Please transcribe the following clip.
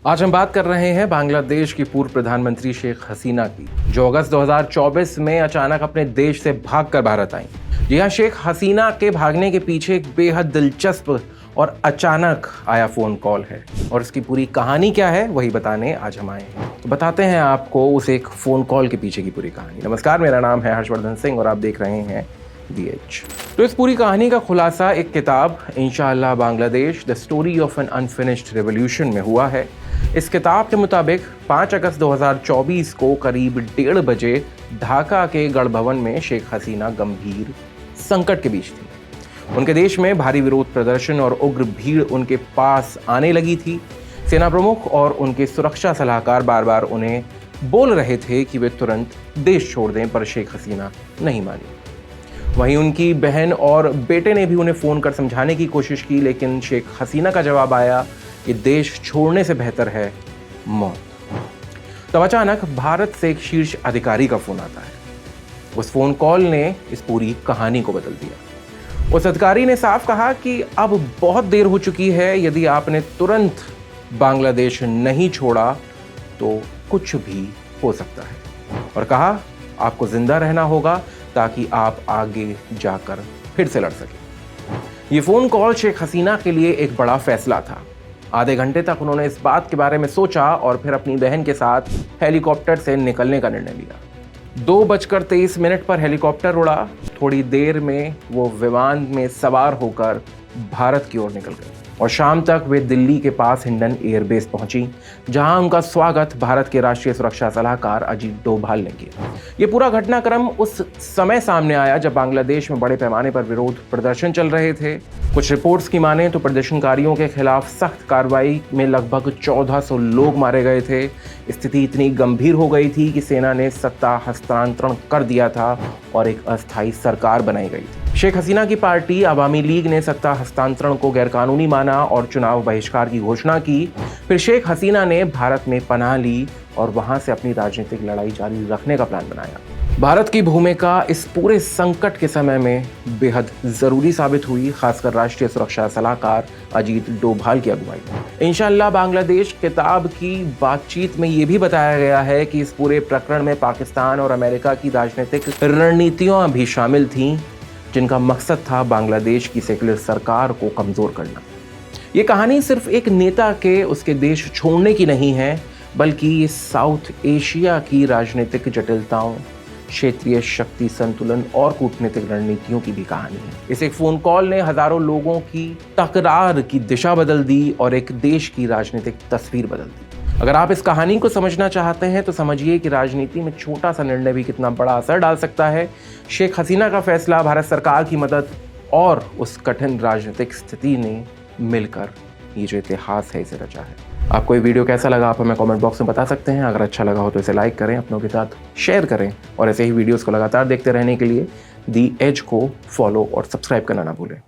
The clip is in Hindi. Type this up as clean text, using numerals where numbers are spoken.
आज हम बात कर रहे हैं बांग्लादेश की पूर्व प्रधानमंत्री शेख हसीना की, जो अगस्त 2024 में अचानक अपने देश से भागकर भारत आई। जी हाँ, शेख हसीना के भागने के पीछे एक बेहद दिलचस्प और अचानक आया फोन कॉल है, और इसकी पूरी कहानी क्या है वही बताने आज हम आए हैं। तो बताते हैं आपको उस एक फोन कॉल के पीछे की पूरी कहानी। नमस्कार, मेरा नाम है हर्षवर्धन सिंह और आप देख रहे हैं दी एज। तो इस पूरी कहानी का खुलासा एक किताब इंशाअल्लाह Bangladesh the story of an unfinished revolution में हुआ है। इस किताब के मुताबिक 5 अगस्त 2024 को करीब 1:30 बजे ढाका के गढ़ भवन में शेख हसीना गंभीर संकट के बीच थी। उनके देश में भारी विरोध प्रदर्शन और उग्र भीड़ उनके पास आने लगी थी। सेना प्रमुख और उनके सुरक्षा सलाहकार बार बार उन्हें बोल रहे थे कि वे तुरंत देश छोड़ दें, पर शेख हसीना नहीं मानी। वहीं उनकी बहन और बेटे ने भी उन्हें फ़ोन कर समझाने की कोशिश की, लेकिन शेख हसीना का जवाब आया कि देश छोड़ने से बेहतर है मौत। तब अचानक भारत से एक शीर्ष अधिकारी का फ़ोन आता है। उस फ़ोन कॉल ने इस पूरी कहानी को बदल दिया। उस अधिकारी ने साफ कहा कि अब बहुत देर हो चुकी है, यदि आपने तुरंत बांग्लादेश नहीं छोड़ा तो कुछ भी हो सकता है, और कहा आपको जिंदा रहना होगा ताकि आप आगे जाकर फिर से लड़ सकें। ये फ़ोन कॉल शेख हसीना के लिए एक बड़ा फैसला था। आधे घंटे तक उन्होंने इस बात के बारे में सोचा और फिर अपनी बहन के साथ हेलीकॉप्टर से निकलने का निर्णय लिया। 2:23 पर हेलीकॉप्टर उड़ा। थोड़ी देर में वो विमान में सवार होकर भारत की ओर निकल गए और शाम तक वे दिल्ली के पास हिंडन एयरबेस पहुंची, जहां उनका स्वागत भारत के राष्ट्रीय सुरक्षा सलाहकार अजीत डोभाल ने किया। ये पूरा घटनाक्रम उस समय सामने आया जब बांग्लादेश में बड़े पैमाने पर विरोध प्रदर्शन चल रहे थे। कुछ रिपोर्ट्स की माने तो प्रदर्शनकारियों के खिलाफ सख्त कार्रवाई में लगभग 1400 लोग मारे गए थे। स्थिति इतनी गंभीर हो गई थी कि सेना ने सत्ता हस्तांतरण कर दिया था और एक अस्थायी सरकार बनाई गई थी। शेख हसीना की पार्टी अवामी लीग ने सत्ता हस्तांतरण को गैरकानूनी माना और चुनाव बहिष्कार की घोषणा की। फिर शेख हसीना ने भारत में पनाह ली और वहां से अपनी राजनीतिक लड़ाई जारी रखने का प्लान बनाया। भारत की भूमिका इस पूरे संकट के समय में बेहद जरूरी साबित हुई, खासकर राष्ट्रीय सुरक्षा सलाहकार अजीत डोभाल की अगुवाई। इंशाअल्लाह बांग्लादेश किताब की बातचीत में ये भी बताया गया है कि इस पूरे प्रकरण में पाकिस्तान और अमेरिका की राजनीतिक रणनीतियां भी शामिल थीं, जिनका मकसद था बांग्लादेश की सेक्युलर सरकार को कमजोर करना। ये कहानी सिर्फ एक नेता के उसके देश छोड़ने की नहीं है, बल्कि ये साउथ एशिया की राजनीतिक जटिलताओं, क्षेत्रीय शक्ति संतुलन और कूटनीतिक रणनीतियों की भी कहानी है। इस एक फोन कॉल ने हजारों लोगों की तकरार की दिशा बदल दी और एक देश की राजनीतिक तस्वीर बदल दी। अगर आप इस कहानी को समझना चाहते हैं तो समझिए कि राजनीति में छोटा सा निर्णय भी कितना बड़ा असर डाल सकता है। शेख हसीना का फैसला, भारत सरकार की मदद और उस कठिन राजनीतिक स्थिति ने मिलकर ये जो इतिहास है इसे रचा है। आपको ये वीडियो कैसा लगा आप हमें कमेंट बॉक्स में बता सकते हैं। अगर अच्छा लगा हो तो इसे लाइक करें, अपनों के साथ शेयर करें, और ऐसे ही वीडियोस को लगातार देखते रहने के लिए दी एज को फॉलो और सब्सक्राइब करना ना भूलें।